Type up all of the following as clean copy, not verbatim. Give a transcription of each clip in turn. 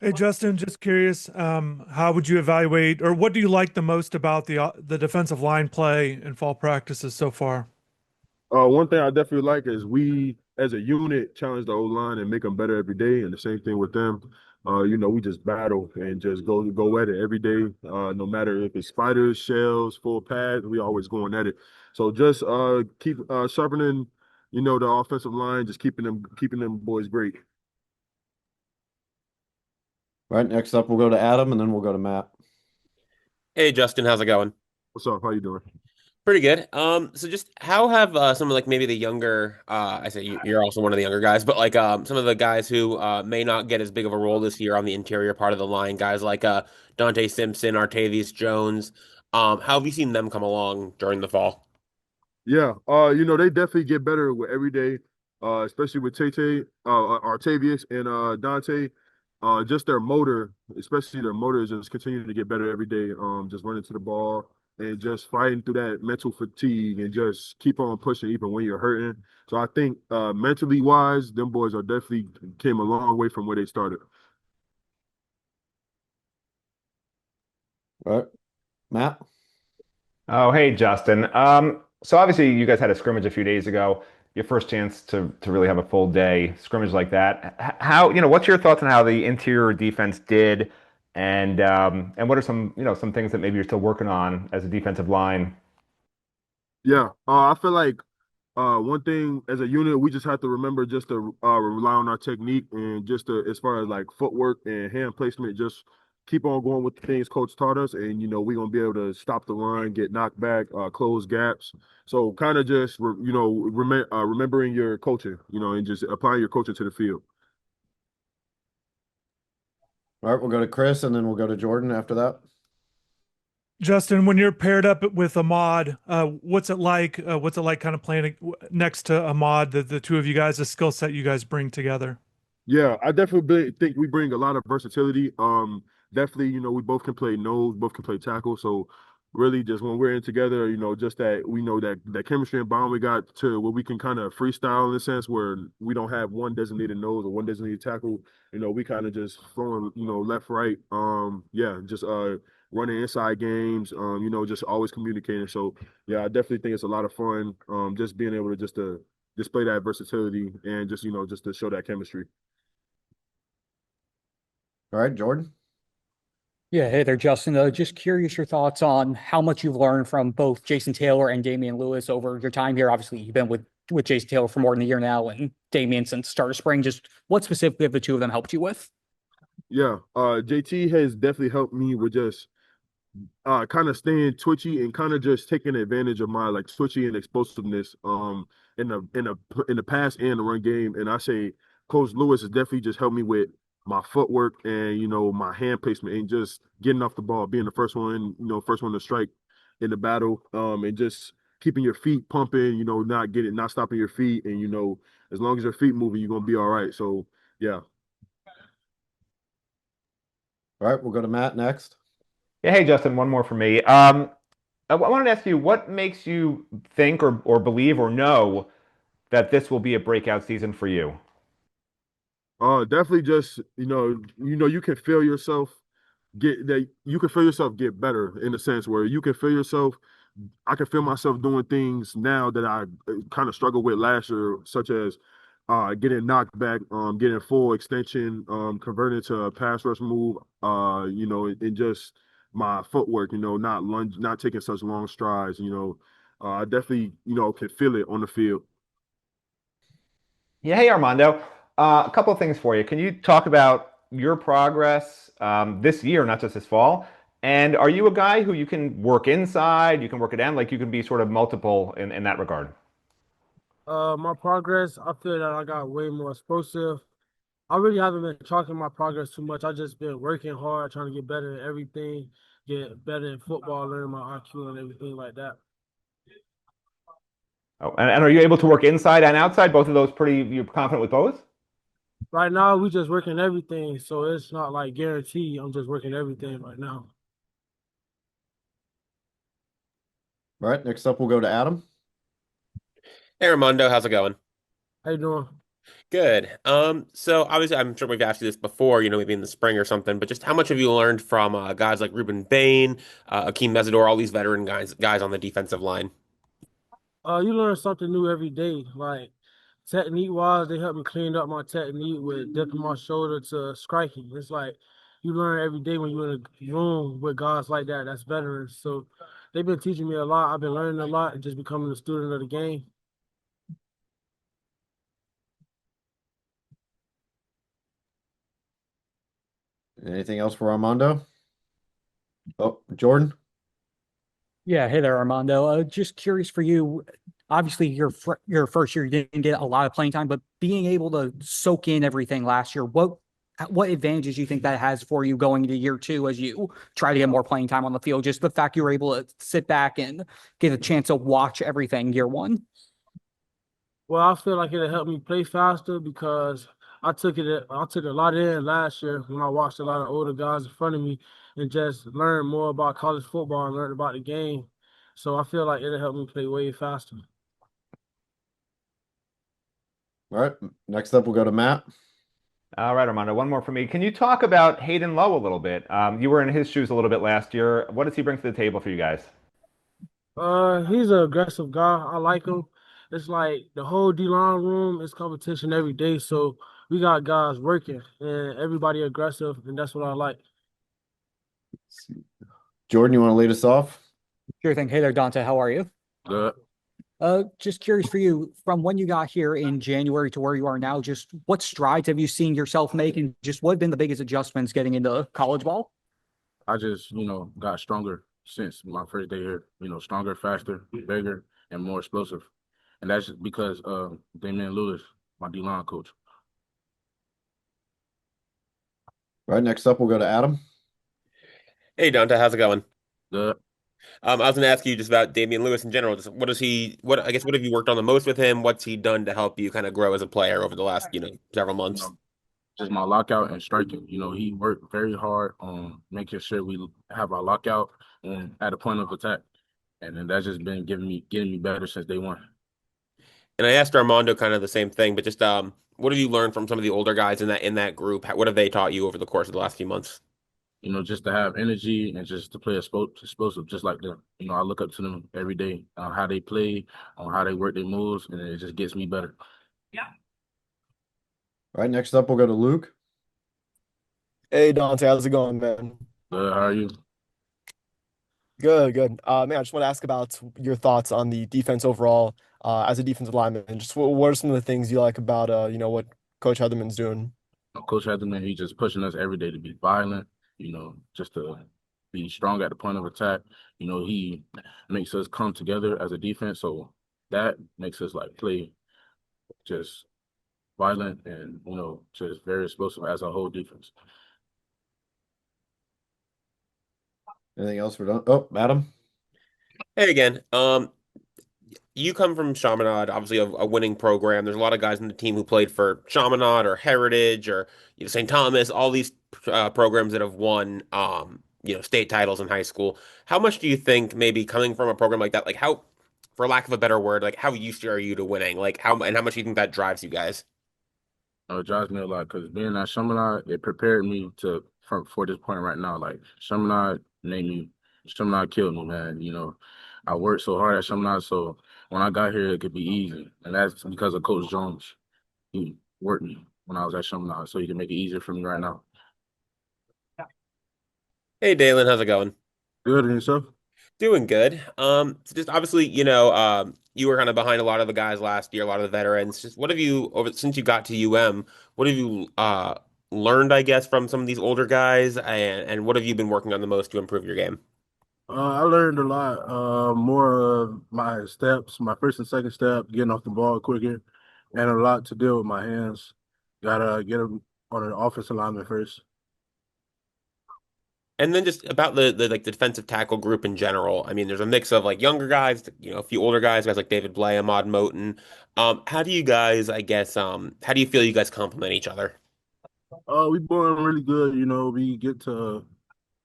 Hey Justin, just curious, how would you evaluate, or what do you like the most about the defensive line play in fall practices so far? One thing I definitely like is we, as a unit, challenge the O line and make them better every day. And the same thing with them. We just battle and just go at it every day. No matter if it's spiders, shells, full pads, we always going at it. So just keep sharpening, the offensive line, just keeping them boys great. Right, next up we'll go to Adam and then we'll go to Matt. Hey Justin, how's it going? What's up? How you doing? Pretty good. So just how have some of like maybe the younger I say you're also one of the younger guys, but like some of the guys who may not get as big of a role this year on the interior part of the line, guys like Dante Simpson, Artavius Jones, how have you seen them come along during the fall? Yeah, they definitely get better with every day, especially with Tay, Artavius, and Dante. Just their motor, especially their motor, is just continuing to get better every day. Just running to the ball and just fighting through that mental fatigue and just keep on pushing even when you're hurting. So I think mentally wise, them boys are definitely came a long way from where they started. Right, Matt. Oh, hey, Justin. So obviously you guys had a scrimmage a few days ago. Your first chance to really have a full day scrimmage like that. How, what's your thoughts on how the interior defense did, and what are some things that maybe you're still working on as a defensive line? Yeah, I feel like one thing as a unit, we just have to remember just to rely on our technique and just to, as far as like footwork and hand placement, just keep on going with the things coach taught us, and we're gonna be able to stop the run, get knocked back, close gaps. So kind of just remembering your coaching, and just applying your coaching to the field. All right, we'll go to Chris and then we'll go to Jordan after that. Justin, when you're paired up with Ahmad, what's it like? What's it like kind of playing next to Ahmad, the two of you guys, the skill set you guys bring together? Yeah, I definitely think we bring a lot of versatility. Definitely, we both can play nose, both can play tackle. So really just when we're in together, just that we know that chemistry and bond we got to where we can kind of freestyle in a sense where we don't have one designated nose or one designated tackle. We kind of just flowing, left, right. Yeah, just running inside games, just always communicating. So yeah, I definitely think it's a lot of fun. Just being able to just to display that versatility and just, just to show that chemistry. All right, Jordan. Yeah, hey there, Justin. Just curious your thoughts on how much you've learned from both Jason Taylor and Damian Lewis over your time here. Obviously, you've been with Jason Taylor for more than a year now, and Damian since start of spring. Just what specifically have the two of them helped you with? Yeah, JT has definitely helped me with just kind of staying twitchy and kind of just taking advantage of my like twitchy and explosiveness in the pass and the run game. And I say Coach Lewis has definitely just helped me with my footwork and my hand placement and just getting off the ball, being the first one to strike in the battle, and just keeping your feet pumping, not stopping your feet, and as long as your feet moving, you're gonna be all right. So yeah. All right, we'll go to Matt next. Yeah, hey, Justin. One more for me. I wanted to ask you, what makes you think or believe or know that this will be a breakout season for you? Definitely just, you can feel yourself get better in the sense where you can feel yourself. I can feel myself doing things now that I kind of struggled with last year, such as getting knocked back, getting full extension, converting to a pass rush move, and just my footwork, not taking such long strides, I definitely, can feel it on the field. Yeah, hey Armando. A couple of things for you. Can you talk about your progress this year, not just this fall? And are you a guy who you can work inside, you can work it in, like you can be sort of multiple in that regard? My progress, I feel that I got way more explosive. I really haven't been tracking my progress too much. I just been working hard, trying to get better in everything, get better in football, learn my IQ and everything like that. Oh, and are you able to work inside and outside? Both of those pretty, you're confident with both? Right now, we just working everything, so it's not like guarantee. I'm just working everything right now. All right, next up we'll go to Adam. Hey Armando, how's it going? How you doing? Good. So obviously, I'm sure we've asked you this before, maybe in the spring or something, but just how much have you learned from guys like Ruben Bain, Akeem Mesidor, all these veteran guys on the defensive line? You learn something new every day. Like technique wise, they help me clean up my technique with dipping my shoulder to striking. It's like you learn every day when you're in a room with guys like that. That's veterans. So they've been teaching me a lot. I've been learning a lot and just becoming a student of the game. Anything else for Armando? Oh, Jordan? Yeah, hey there, Armando. Just curious for you. Obviously, your first year you didn't get a lot of playing time, but being able to soak in everything last year, what advantages do you think that has for you going into year two as you try to get more playing time on the field? Just the fact you were able to sit back and get a chance to watch everything year one. Well, I feel like it'll help me play faster because I took a lot in last year when I watched a lot of older guys in front of me and just learned more about college football and learned about the game. So I feel like it'll help me play way faster. All right. Next up, we'll go to Matt. All right, Armando, one more for me. Can you talk about Hayden Lowe a little bit? You were in his shoes a little bit last year. What does he bring to the table for you guys? He's an aggressive guy. I like him. It's like the whole D-line room is competition every day. So we got guys working and everybody aggressive, and that's what I like. Jordan, you want to lead us off? Sure thing. Hey there, Dante. How are you? Good. Just curious for you, from when you got here in January to where you are now, just what strides have you seen yourself make, and just what have been the biggest adjustments getting into college ball? I just, got stronger since my first day here. Stronger, faster, bigger, and more explosive. And that's just because of Damian Lewis, my D-line coach. All right. Next up, we'll go to Adam. Hey, Donta, how's it going? Good. I was going to ask you just about Damian Lewis in general. Just what have you worked on the most with him? What's he done to help you kind of grow as a player over the last, several You months? know, just my lockout and striking. He worked very hard on making sure we have our lockout and at a point of attack. And then that's just been getting me better since day one. And I asked Armando kind of the same thing, but just what have you learned from some of the older guys in that group? What have they taught you over the course of the last few months? Just to have energy and just to play explosive, just like them. I look up to them every day on how they play, on how they work their moves, and it just gets me better. All right. Next up, we'll go to Luke. Hey Dante, how's it going, man? How are you? Good, good. Man, I just want to ask about your thoughts on the defense overall, as a defensive lineman. And just what are some of the things you like about what Coach Heatherman's doing? Coach Hatherman, he's just pushing us every day to be violent, just to be strong at the point of attack. He makes us come together as a defense, so that makes us like play just violent and, just very explosive as a whole defense. Anything else for Don? Oh, Adam. Hey again. You come from Chaminade, obviously a winning program. There's a lot of guys in the team who played for Chaminade or Heritage or St. Thomas, all these programs that have won state titles in high school. How much do you think maybe coming from a program like that, like how, for lack of a better word, like how used are you to winning? Like how much do you think that drives you guys? It drives me a lot because being at Chaminade, it prepared me for this point right now. Like Chaminade killed me, man. I worked so hard at Chaminade, so when I got here, it could be easy, and that's because of Coach Jones. He worked me when I was at Chaminade, so he can make it easier for me right now. Hey Daylen, how's it going? Good and yourself? Doing good. So just obviously, you were kind of behind a lot of the guys last year, a lot of the veterans. Just what have you over since you got to UM, what have you learned, I guess, from some of these older guys, and what have you been working on the most to improve your game? I learned a lot, more of my steps, my first and second step, getting off the ball quicker, and a lot to deal with my hands. Gotta get them on an offensive lineman first. And then just about the like the defensive tackle group in general. I mean, there's a mix of like younger guys, a few older guys like David Blay, Ahmad Moten. How do you guys, I guess, how do you feel you guys complement each other? We born really good, we get to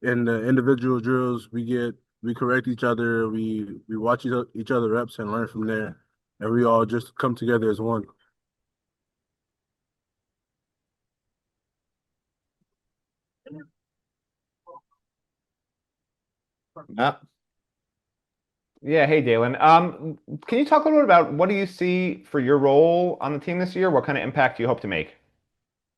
in the individual drills, we correct each other, we watch each other reps and learn from there, and we all just come together as one. Matt? Yeah, hey Daylen. Can you talk a little bit about what do you see for your role on the team this year? What kind of impact do you hope to make?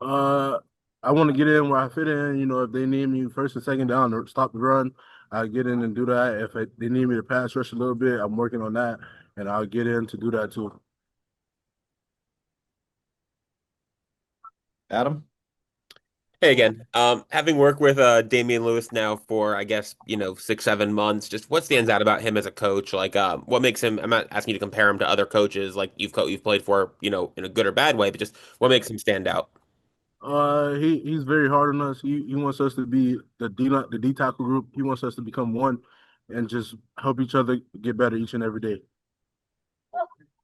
Uh, I want to get in where I fit in. You know, if they need me first and second down to stop the run, I get in and do that. If they need me to pass rush a little bit, I'm working on that, and I'll get in to do that too. Adam? Hey again. Having worked with Damian Lewis now for I guess 6, 7 months, just what stands out about him as a coach? Like, what makes him? I'm not asking you to compare him to other coaches like you've played for, in a good or bad way, but just what makes him stand out? He's very hard on us. He wants us to be the D tackle group. He wants us to become one, and just help each other get better each and every day.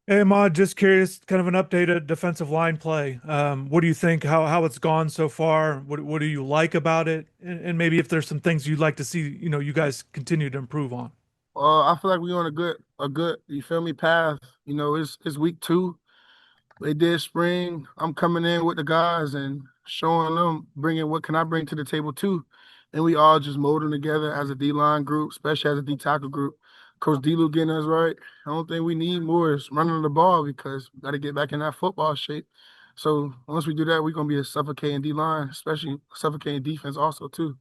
Hey, Ahmad, just curious, kind of an updated defensive line play. What do you think? How it's gone so far? What do you like about it? And maybe if there's some things you'd like to see, you guys continue to improve on. I feel like we're on a good, you feel me, path. It's week 2. They did spring. I'm coming in with the guys and showing them, bringing what can I bring to the table too. And we all just molding together as a D line group, especially as a D tackle group. Coach D-Lu getting us right. I don't think we need more is running the ball because we got to get back in that football shape. So once we do that, we're gonna be a suffocating D line, especially suffocating defense also too.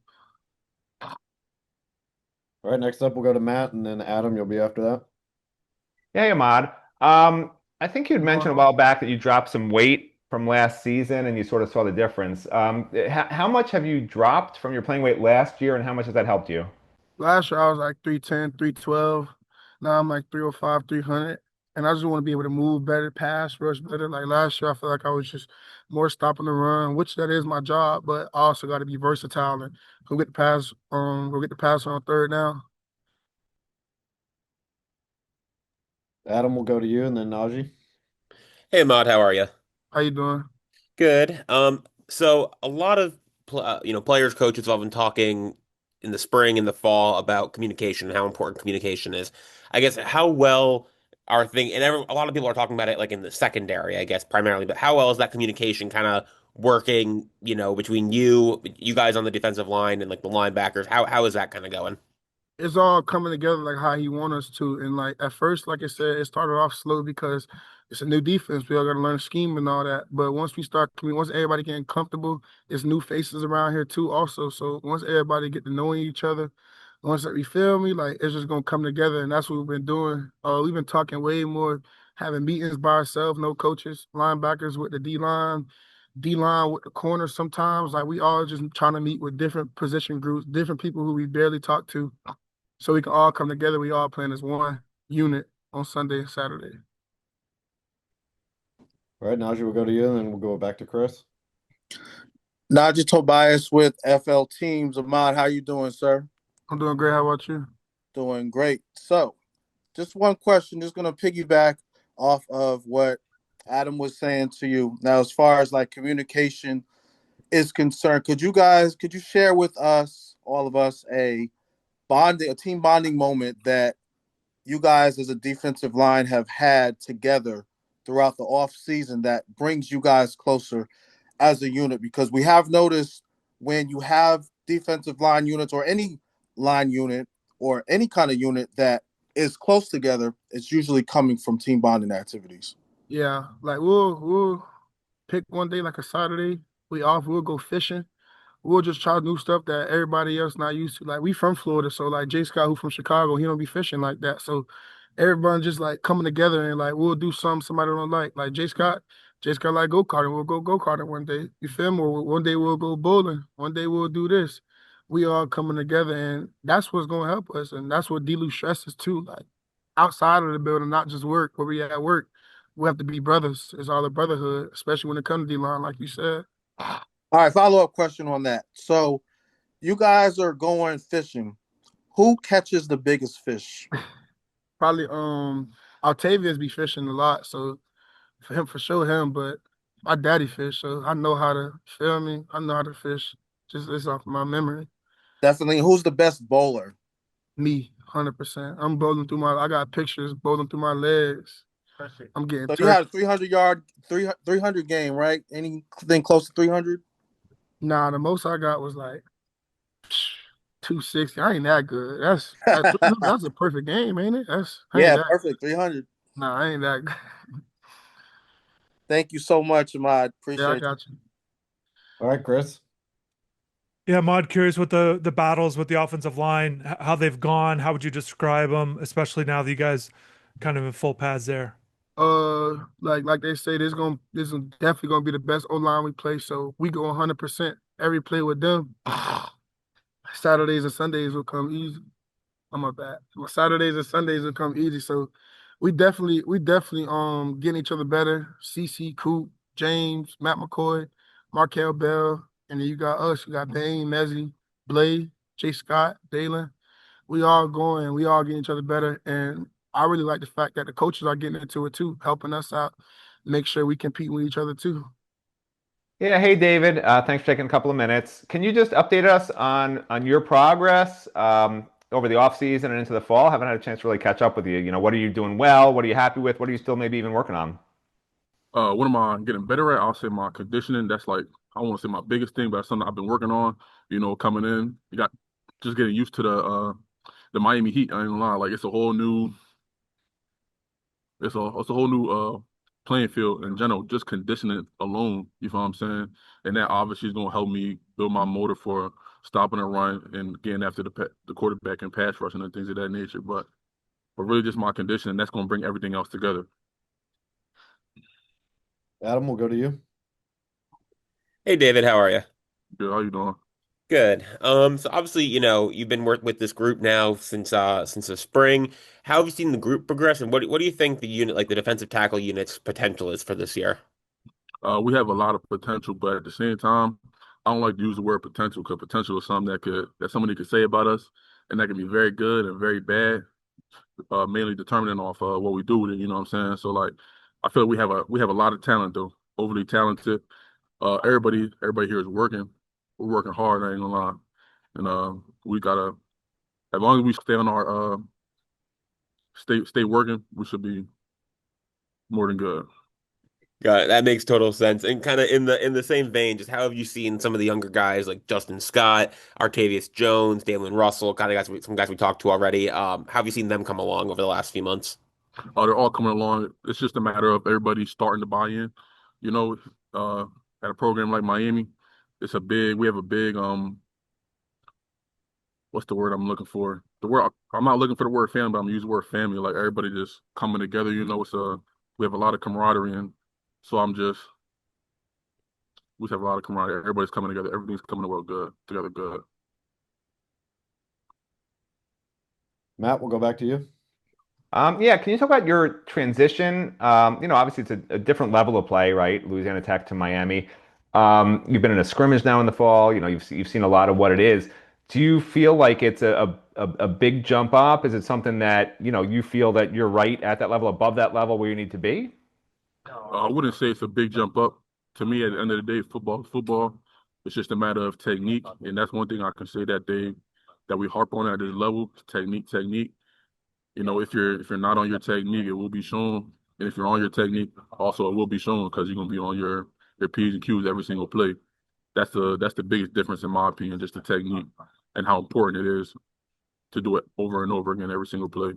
All right, next up we'll go to Matt, and then Adam, you'll be after that. Yeah, hey, Ahmad. I think you'd mentioned a while back that you dropped some weight from last season and you sort of saw the difference. How much have you dropped from your playing weight last year and how much has that helped you? Last year I was like 310, 312. Now I'm like 305, 300. And I just want to be able to move better, pass, rush better. Like last year, I feel like I was just more stopping the run, which that is my job, but I also got to be versatile and go get the pass on third down. Adam, will go to you, and then Najee. Hey, Ahmad, how are you? How you doing? Good. So a lot of players, coaches have all been talking in the spring and the fall about communication and how important communication is. I guess how well are things, and a lot of people are talking about it like in the secondary, I guess primarily, but how well is that communication kind of working, between you guys on the defensive line and like the linebackers? How is that kind of going? It's all coming together like how he want us to. And like at first, like I said, it started off slow because it's a new defense. We all got to learn scheme and all that. But once everybody getting comfortable, it's new faces around here too. Also, so once everybody get to knowing each other, once that we feel me, like it's just gonna come together. And that's what we've been doing. We've been talking way more, having meetings by ourselves, no coaches, linebackers with the D line with the corner. Sometimes like we all just trying to meet with different position groups, different people who we barely talk to so we can all come together. We all playing as one unit on Sunday and Saturday. All right, Najee, we'll go to you, and then we'll go back to Chris. Najee Tobias with FL Teams. Ahmad, how you doing, sir? I'm doing great. How about you? Doing great. So, just one question, just going to piggyback off of what Adam was saying to you. Now, as far as like communication is concerned, could you share with us, all of us, a team bonding moment that you guys as a defensive line have had together throughout the off season that brings you guys closer as a unit? Because we have noticed when you have defensive line units or any line unit or any kind of unit that is close together, it's usually coming from team bonding activities. Yeah, like we'll pick one day like a Saturday. We'll go fishing. We'll just try new stuff that everybody else not used to. Like we from Florida, so like Jay Scott, who from Chicago, he don't be fishing like that. So everyone just like coming together and like we'll do something somebody don't like. Like Jay Scott like go-karting. We'll go karting one day. You feel me? Or one day we'll go bowling. One day we'll do this. We all coming together, and that's what's gonna help us. And that's what D-Lu stresses too. Like outside of the building, not just work. Where we at work, we have to be brothers. It's all a brotherhood, especially when it comes to D-line, like you said. All right, follow-up question on that. So you guys are going fishing. Who catches the biggest fish? Probably Octavius be fishing a lot, so for sure him, but my daddy fish, so I know how to feel me. I know how to fish. Just it's off my memory. Definitely. Who's the best bowler? Me, 100%. I'm bowling through I got pictures bowling through my legs. I'm getting So you had a 300 game, right? Anything close to 300? Nah, the most I got was like 260. I ain't that good. That's a perfect game, ain't it? I ain't Yeah, that. perfect. 300. Nah, I ain't that good. Thank you so much, Ahmad. Yeah, I Appreciate got you. All right, Chris. Yeah, Mod, curious what the battles with the offensive line, how they've gone. How would you describe them, especially now that you guys kind of in full pads there? Like they say, this is definitely gonna be the best O line we play. So we go 100% every play with them. Saturdays and Sundays will come easy. I'm my bad. Well, Saturdays and Sundays will come easy. So we definitely getting each other better. CC, Coop, James, Matt McCoy, Markel Bell, and then you got us. You got Dane, Mezzy, Blay, Jay Scott, Daylen. We all getting each other better. And I really like the fact that the coaches are getting into it too, helping us out, make sure we compete with each other too. Yeah, hey David, thanks for taking a couple of minutes. Can you just update us on your progress over the off season and into the fall? Haven't had a chance to really catch up with you. You know, what are you doing well? What are you happy with? What are you still maybe even working on? What am I getting better at? I'll say my conditioning. That's like I want to say my biggest thing, but that's something I've been working on. You know, coming in, you got just getting used to the Miami Heat. I ain't gonna lie, like it's a whole new playing field in general. Just conditioning alone, you know what I'm saying? And that obviously is gonna help me build my motor for stopping a run and getting after the quarterback and pass rushing and things of that nature. But really, just my conditioning. That's gonna bring everything else together. Adam, we'll go to you. Hey David, how are you? Good, how you doing? Good. So obviously, you've been working with this group now since the spring. How have you seen the group progress, and what do you think the unit, like the defensive tackle unit's potential is for this year? We have a lot of potential, but at the same time, I don't like to use the word potential because potential is something that somebody could say about us, and that can be very good and very bad, mainly determining off what we do with it. You know what I'm saying? So like, I feel we have a lot of talent though, overly talented. Everybody here is working. We're working hard. I ain't gonna lie, and we gotta as long as we stay on our stay working, we should be more than good. Got it. That makes total sense. And kind of in the same vein, just how have you seen some of the younger guys like Justin Scott, Artavius Jones, Daylen Russell, kind of guys, some guys we talked to already. How have you seen them come along over the last few months? They're all coming along. It's just a matter of everybody starting to buy in. You know, at a program like Miami, we have a big what's the word I'm looking for? I'm not looking for the word family, but I'm gonna use the word family. Like everybody just coming together. You know, we have a lot of camaraderie, and so we just have a lot of camaraderie. Everybody's coming together. Everything's coming together good. Matt, we'll go back to you. Yeah, can you talk about your transition? Obviously it's a different level of play, right? Louisiana Tech to Miami. You've been in a scrimmage now in the fall. You know, you've seen a lot of what it is. Do you feel like it's a big jump up? Is it something that, you feel that you're right at that level, above that level where you need to be? I wouldn't say it's a big jump up. To me, at the end of the day, football is football. It's just a matter of technique, and that's one thing I can say that we harp on at this level: technique. You know, if you're not on your technique, it will be shown. And if you're on your technique, also it will be shown because you're gonna be on your P's and Q's every single play. That's the biggest difference in my opinion, just the technique and how important it is to do it over and over again every single play.